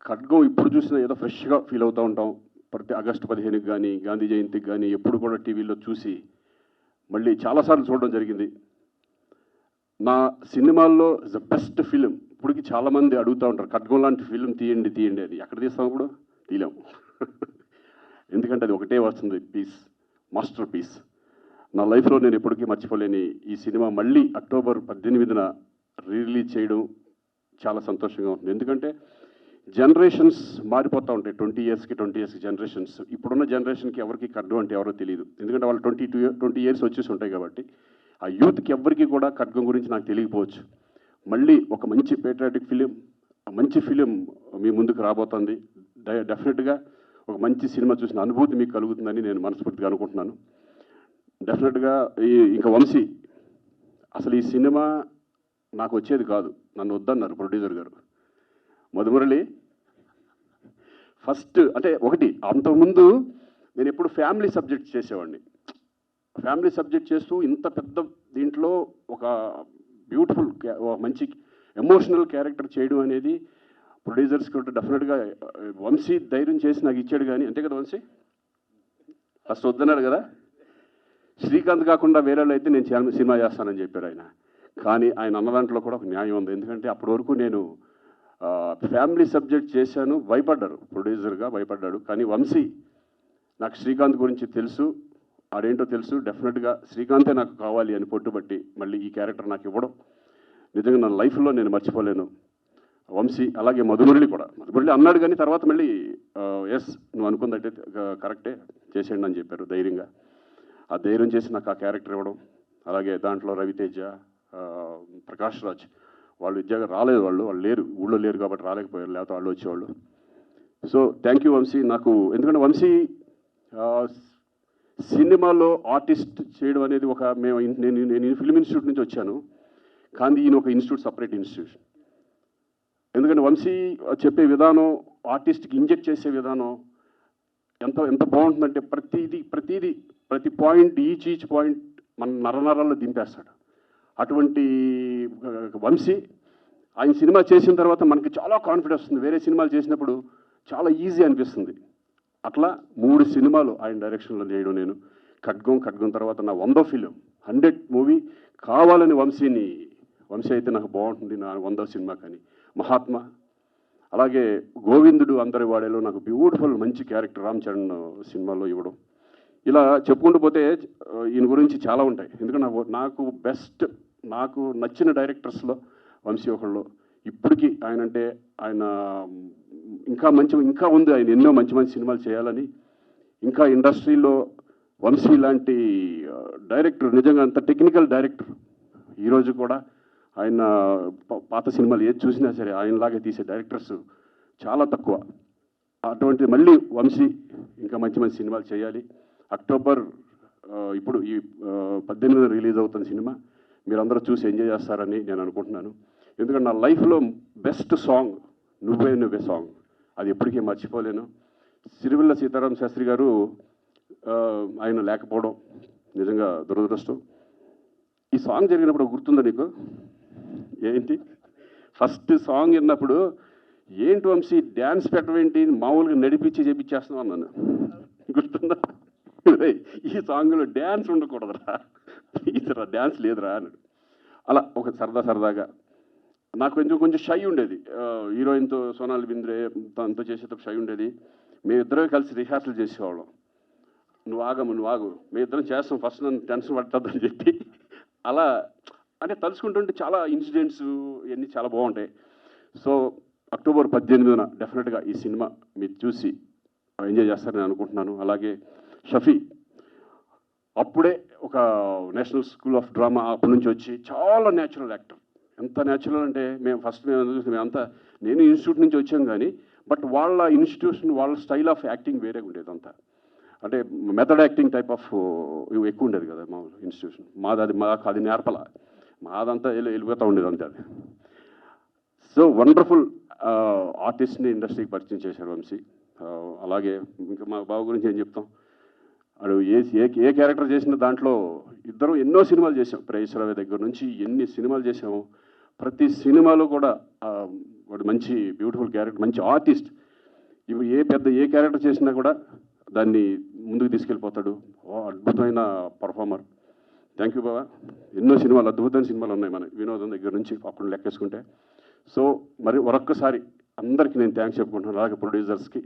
ఖడ్గం ఇప్పుడు చూసినా ఏదో ఫ్రెష్గా ఫీల్ అవుతూ ఉంటాం. ప్రతి ఆగస్టు 15కి కానీ, గాంధీ జయంతికి కానీ ఎప్పుడు కూడా టీవీలో చూసి మళ్ళీ చాలాసార్లు చూడడం జరిగింది. నా సినిమాల్లో ద బెస్ట్ ఫిలిం ఇప్పటికి చాలామంది అడుగుతూ ఉంటారు, ఖడ్గం లాంటి ఫిలిం తీయండి తీయండి అని. ఎక్కడ తీస్తాం ఇప్పుడు? తీయలేము. ఎందుకంటే అది ఒకటే వస్తుంది, పీస్, మాస్టర్ పీస్. నా లైఫ్లో నేను ఎప్పటికీ మర్చిపోలేని ఈ సినిమా మళ్ళీ అక్టోబర్ 18న రిలీజ్ చేయడం చాలా సంతోషంగా ఉంటుంది. ఎందుకంటే జనరేషన్స్ మారిపోతూ ఉంటాయి. 20 ఇయర్స్కి జనరేషన్స్. ఇప్పుడున్న జనరేషన్కి ఎవరికి ఖడ్గం అంటే ఎవరో తెలియదు. ఎందుకంటే వాళ్ళు 20 ఇయర్స్ వచ్చేసి ఉంటాయి కాబట్టి ఆ యూత్కి ఎవరికి కూడా ఖడ్గం గురించి నాకు తెలియకపోవచ్చు. మళ్ళీ ఒక మంచి పేట్రియాటిక్ ఫిలిం, మంచి ఫిలిం మీ ముందుకు రాబోతుంది. డెఫినెట్గా ఒక మంచి సినిమా చూసిన అనుభూతి మీకు కలుగుతుందని నేను మనస్ఫూర్తిగా అనుకుంటున్నాను. డెఫినెట్గా ఇంకా వంశీ, అసలు ఈ సినిమా నాకు వచ్చేది కాదు, నన్ను వద్దన్నారు ప్రొడ్యూసర్ గారు. మధుమురళి ఫస్ట్ అంటే ఒకటి, అంతకుముందు నేను ఎప్పుడు ఫ్యామిలీ సబ్జెక్ట్ చేసేవాడిని. ఫ్యామిలీ సబ్జెక్ట్ చేస్తూ ఇంత పెద్ద దీంట్లో ఒక బ్యూటిఫుల్ మంచి ఎమోషనల్ క్యారెక్టర్ చేయడం అనేది ప్రొడ్యూసర్స్ కూడా డెఫినెట్గా వంశీ ధైర్యం చేసి నాకు ఇచ్చాడు. కానీ అంతే కదా వంశీ, ఫస్ట్ వద్దన్నారు కదా. శ్రీకాంత్ కాకుండా వేరే వాళ్ళు అయితే నేను సినిమా చేస్తానని చెప్పారు ఆయన. కానీ ఆయన అన్న దాంట్లో కూడా ఒక న్యాయం ఉంది. ఎందుకంటే అప్పటి వరకు నేను ఫ్యామిలీ సబ్జెక్ట్ చేశాను, భయపడ్డారు, ప్రొడ్యూసర్గా భయపడ్డాడు. కానీ వంశీ నాకు శ్రీకాంత్ గురించి తెలుసు, ఆడేంటో తెలుసు. డెఫినెట్గా శ్రీకాంతే నాకు కావాలి అని పట్టుబట్టి మళ్ళీ ఈ క్యారెక్టర్ నాకు ఇవ్వడం నిజంగా నా లైఫ్లో నేను మర్చిపోలేను. వంశీ అలాగే మధుమురళి కూడా. మధుమురళి అన్నాడు కానీ తర్వాత మళ్ళీ ఎస్ నువ్వు అనుకుందంటే కరెక్టే చేసేయండి అని చెప్పారు ధైర్యంగా. ఆ ధైర్యం చేసి నాకు ఆ క్యారెక్టర్ ఇవ్వడం. అలాగే దాంట్లో రవితేజ, ప్రకాష్ రాజ్ వాళ్ళు విద్యాగా రాలేదు, వాళ్ళు లేరు, ఊళ్ళో లేరు కాబట్టి రాలేకపోయారు, లేకపోతే వాళ్ళు వచ్చేవాళ్ళు. So thank you Vamshi. నాకు ఎందుకంటే వంశీ సినిమాలో ఆర్టిస్ట్ చేయడం అనేది ఒక నేను ఫిల్మ్ ఇన్స్టిట్యూట్ నుంచి వచ్చాను, కానీ ఈయన ఒక ఇన్స్టిట్యూట్, సపరేట్ ఇన్స్టిట్యూషన్. ఎందుకంటే వంశీ చెప్పే విధానం, ఆర్టిస్ట్కి ఇంజెక్ట్ చేసే విధానం ఎంత బాగుంటుందంటే ప్రతి పాయింట్, ఈచ్ పాయింట్ మన నరనరాల్లో దింపేస్తాడు. అటువంటి వంశీ ఆయన సినిమా చేసిన తర్వాత మనకి చాలా కాన్ఫిడెన్స్ వస్తుంది. వేరే సినిమాలు చేసినప్పుడు చాలా ఈజీ అనిపిస్తుంది. అట్లా 3 సినిమాలు ఆయన డైరెక్షన్లో చేయడం నేను. ఖడ్గం తర్వాత నా 100వ ఫిలిం, 100 మూవీ కావాలని వంశీ అయితే నాకు బాగుంటుంది నా 100వ సినిమా. కానీ మహాత్మా, అలాగే గోవిందుడు అందరి వాడేలో నాకు బ్యూటిఫుల్ మంచి క్యారెక్టర్ రామ్ చరణ్ సినిమాలో ఇవ్వడం. ఇలా చెప్పుకుంటూ పోతే ఈయన గురించి చాలా ఉంటాయి. ఎందుకంటే నాకు నచ్చిన డైరెక్టర్స్లో వంశీ ఒకళ్ళు. ఇప్పటికీ ఆయన ఇంకా ఉంది, ఆయన ఎన్నో మంచి సినిమాలు చేయాలని. ఇంకా ఇండస్ట్రీలో వంశీ లాంటి డైరెక్టర్, నిజంగా అంత టెక్నికల్ డైరెక్టర్ ఈరోజు కూడా ఆయన పాత సినిమాలు ఏది చూసినా సరే ఆయనలాగే తీసే డైరెక్టర్స్ చాలా తక్కువ. అటువంటి మళ్ళీ వంశీ ఇంకా మంచి సినిమాలు చేయాలి. అక్టోబర్ ఇప్పుడు ఈ 18న రిలీజ్ అవుతున్న సినిమా మీరందరూ చూసి ఎంజాయ్ చేస్తారని నేను అనుకుంటున్నాను. ఎందుకంటే నా లైఫ్లో బెస్ట్ సాంగ్ నువ్వే సాంగ్, అది ఎప్పటికీ మర్చిపోలేను. సిరివెల్ల సీతారామ శాస్త్రి గారు ఆయన లేకపోవడం నిజంగా దురదృష్టం. ఈ సాంగ్ జరిగినప్పుడు గుర్తుందా నీకు? ఏంటి ఫస్ట్ సాంగ్ విన్నప్పుడు ఏంటి వంశీ డ్యాన్స్ పెట్టవేంటి, మామూలుగా నడిపించి చేపించేస్తున్నాం అన్నాను. గుర్తుందా? ఈ సాంగ్లో డ్యాన్స్ ఉండకూడదురా, ఇతర డ్యాన్స్ లేదురా అన్నాడు. అలా ఒక సరదాగా నాకు కొంచెం షై ఉండేది. హీరోయిన్తో సోనాలి బింద్రే తనతో చేసేటప్పుడు షై ఉండేది. మేమిద్దరం కలిసి రిహార్సల్ చేసేవాళ్ళం. నువ్వు ఆగు, మేమిద్దరం చేస్తాం, ఫస్ట్ నన్ను టెన్షన్ పట్టద్దని చెప్పి. అలా అంటే తలుచుకుంటుంటే చాలా ఇన్సిడెంట్స్ ఇవన్నీ చాలా బాగుంటాయి. సో అక్టోబర్ 18న డెఫినెట్గా ఈ సినిమా మీరు చూసి ఎంజాయ్ చేస్తారని అనుకుంటున్నాను. అలాగే షఫీ అప్పుడే ఒక నేషనల్ స్కూల్ ఆఫ్ డ్రామా అప్పటి నుంచి వచ్చి చాలా న్యాచురల్ యాక్టర్. ఎంత న్యాచురల్ అంటే నేను ఇన్స్టిట్యూట్ నుంచి వచ్చాను కానీ బట్ వాళ్ళ ఇన్స్టిట్యూషన్, వాళ్ళ స్టైల్ ఆఫ్ యాక్టింగ్ వేరే ఉండేది. అంతా అంటే మెథడ్ యాక్టింగ్ టైప్ ఆఫ్ ఎక్కువ ఉండేది కదా మా ఇన్స్టిట్యూషన్. మాకు అది నేర్పల, మాదంతా వెళ్ళిపోతూ ఉండేది అంతే అది. సో వండర్ఫుల్ ఆర్టిస్ట్ని ఇండస్ట్రీకి పరిచయం చేశాడు వంశీ. అలాగే ఇంకా మా బావ గురించి ఏం చెప్తాం, అడు ఏ క్యారెక్టర్ చేసిన దాంట్లో ఇద్దరం ఎన్నో సినిమాలు చేసాం. ప్రేయశ్రావే దగ్గర నుంచి ఎన్ని సినిమాలు చేసాము. ప్రతి సినిమాలో కూడా వాడు మంచి బ్యూటిఫుల్ క్యారెక్టర్, మంచి ఆర్టిస్ట్. ఇప్పుడు ఏ క్యారెక్టర్ చేసినా కూడా దాన్ని ముందుకు తీసుకెళ్ళిపోతాడు. అద్భుతమైన పర్ఫార్మర్. థ్యాంక్ యూ బాబా. ఎన్నో సినిమాలు, అద్భుతమైన సినిమాలు ఉన్నాయి మన వినోదం దగ్గర నుంచి అక్కడ లెక్కేసుకుంటే. సో మరి మరొక్కసారి అందరికీ నేను థ్యాంక్స్ చెప్పుకుంటున్నాను, అలాగే ప్రొడ్యూసర్స్కి.